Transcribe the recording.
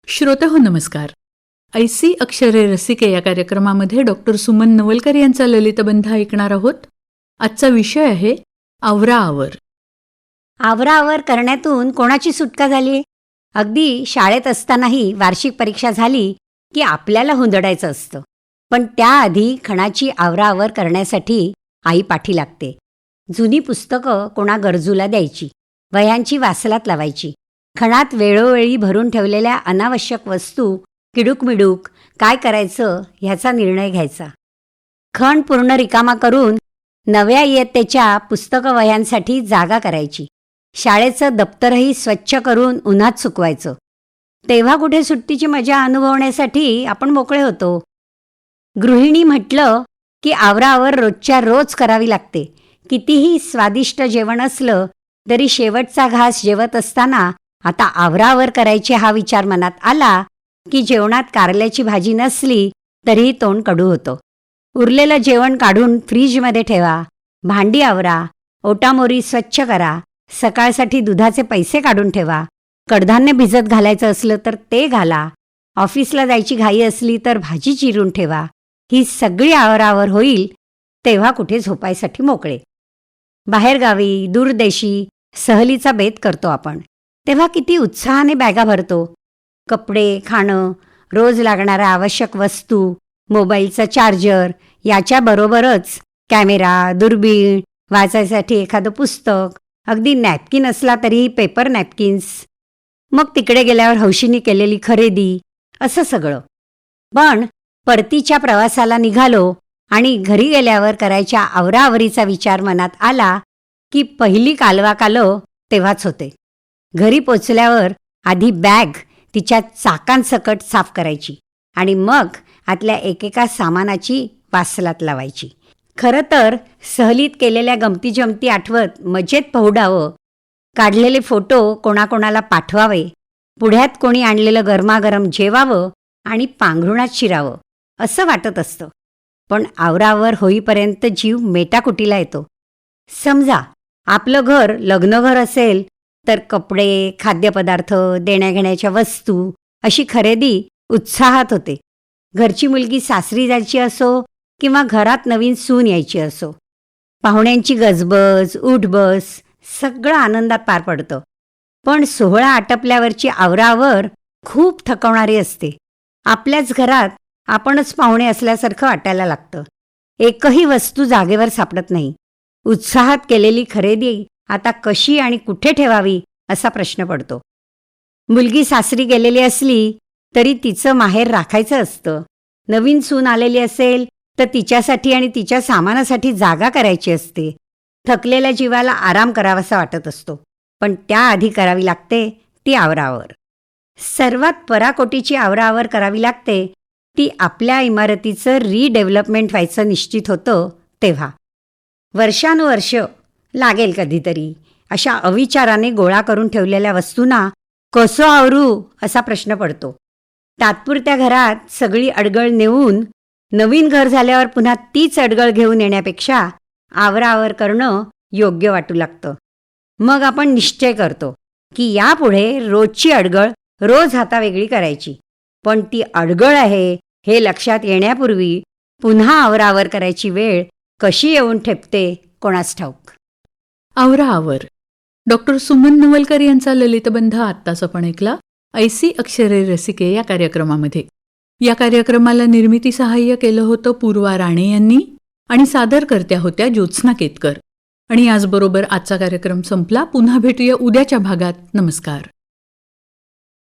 श्रोतेहो नमस्कार. ऐसी अक्षरे रसिके या कार्यक्रमामध्ये डॉक्टर सुमन नवलकर यांचा ललितबंध ऐकणार आहोत. आजचा विषय आहे आवराआवर. आवराआवर करण्यातून कोणाची सुटका झाली? अगदी शाळेत असतानाही वार्षिक परीक्षा झाली की आपल्याला हुंदडायचं असतं, पण त्याआधी खणाची आवराआवर करण्यासाठी आई पाठी लागते. जुनी पुस्तकं कोणा गरजूला द्यायची, वह्यांची वासलात लावायची, खणात वेळोवेळी भरून ठेवलेल्या अनावश्यक वस्तू किडूकमिडूक काय करायचं ह्याचा निर्णय घ्यायचा. खण पूर्ण रिकामा करून नव्या इयत्तेच्या पुस्तकं वह्यांसाठी जागा करायची. शाळेचं दप्तरही स्वच्छ करून उन्हात सुकवायचं. तेव्हा कुठे सुट्टीची मजा अनुभवण्यासाठी आपण मोकळे होतो. गृहिणी म्हटलं की आवराआवर रोजच्या रोज करावी लागते. कितीही स्वादिष्ट जेवण असलं तरी शेवटचा घास जेवत असताना आता आवराआवर करायची हा विचार मनात आला की जेवणात कारल्याची भाजी नसली तरीही तोंड कडू होतं. उरलेलं जेवण काढून फ्रीजमध्ये ठेवा, भांडी आवरा, ओटामोरी स्वच्छ करा, सकाळसाठी दुधाचे पैसे काढून ठेवा, कडधान्य भिजत घालायचं असलं तर ते घाला, ऑफिसला जायची घाई असली तर भाजी चिरून ठेवा. ही सगळी आवराआवर होईल तेव्हा कुठे झोपायसाठी मोकळे. बाहेरगावी दूरदेशी सहलीचा बेत करतो आपण, तेव्हा किती उत्साहाने बॅगा भरतो. कपडे, खाणं, रोज लागणाऱ्या आवश्यक वस्तू, मोबाईलचा चार्जर, याच्याबरोबरच कॅमेरा, दुर्बीण, वाचायसाठी एखादं पुस्तक, अगदी नॅपकिन असला तरीही पेपर नॅपकिन्स, मग तिकडे गेल्यावर हौशीने केलेली खरेदी, असं सगळं. पण परतीच्या प्रवासाला निघालो आणि घरी गेल्यावर करायच्या आवराआवरीचा विचार मनात आला की पहिली कालवाकालो तेव्हाच होते. घरी पोचल्यावर आधी बॅग तिच्या चाकांसकट साफ करायची आणि मग आतल्या एकेका सामानाची वासलात लावायची. खरं तर सहलीत केलेल्या गमतीजमती आठवत मजेत पहुडावं, काढलेले फोटो कोणाकोणाला पाठवावे, पुढ्यात कोणी आणलेलं गरमागरम जेवावं आणि पांघरुणात शिरावं असं वाटत असतं. पण आवरावर होईपर्यंत जीव मेटाकुटीला येतो. समजा आपलं घर लग्नघर असेल तर कपडे, खाद्यपदार्थ, देण्याघेण्याच्या वस्तू अशी खरेदी उत्साहात होते. घरची मुलगी सासरी जायची असो किंवा घरात नवीन सून यायची असो, पाहुण्यांची गजबज, उठबस सगळं आनंदात पार पडतं. पण सोहळा आटपल्यावरची आवराआवर खूप थकवणारी असते. आपल्याच घरात आपणच पाहुणे असल्यासारखं वाटायला लागतं. एकही वस्तू जागेवर सापडत नाही. उत्साहात केलेली खरेदी आता कशी आणि कुठे ठेवावी असा प्रश्न पडतो. मुलगी सासरी गेलेली असली तरी तिचं माहेर राखायचं असतं. नवीन सून आलेली असेल तर तिच्यासाठी आणि तिच्या सामानासाठी जागा करायची असते. थकलेल्या जीवाला आराम करावासा वाटत असतो, पण त्याआधी करावी लागते ती आवराआवर. सर्वात पराकोटीची आवराआवर करावी लागते ती आपल्या इमारतीचं रिडेव्हलपमेंट व्हायचं निश्चित होतं तेव्हा. वर्षानुवर्ष लागेल कधीतरी अशा अविचाराने गोळा करून ठेवलेल्या वस्तूंना कसं आवरू असा प्रश्न पडतो. तात्पुरत्या घरात सगळी अडगळ नेऊन नवीन घर झाल्यावर पुन्हा तीच अडगळ घेऊन येण्यापेक्षा आवराआवर करणं योग्य वाटू लागतं. मग आपण निश्चय करतो की यापुढे रोजची अडगळ रोज हातावेगळी करायची. पण ती अडगळ आहे हे लक्षात येण्यापूर्वी पुन्हा आवराआवर करायची वेळ कशी येऊन ठेपते कोणास ठाऊक. आवराआवर. डॉक्टर सुमन नवलकर यांचा ललितबंध आत्ताच आपण ऐकला ऐसी अक्षरे रसिके या कार्यक्रमामध्ये. या कार्यक्रमाला निर्मिती सहाय्य केलं होतं पूर्वा राणे यांनी आणि सादरकर्त्या होत्या ज्योत्स्ना केतकर. आणि याचबरोबर आजचा कार्यक्रम संपला. पुन्हा भेटूया उद्याच्या भागात. नमस्कार.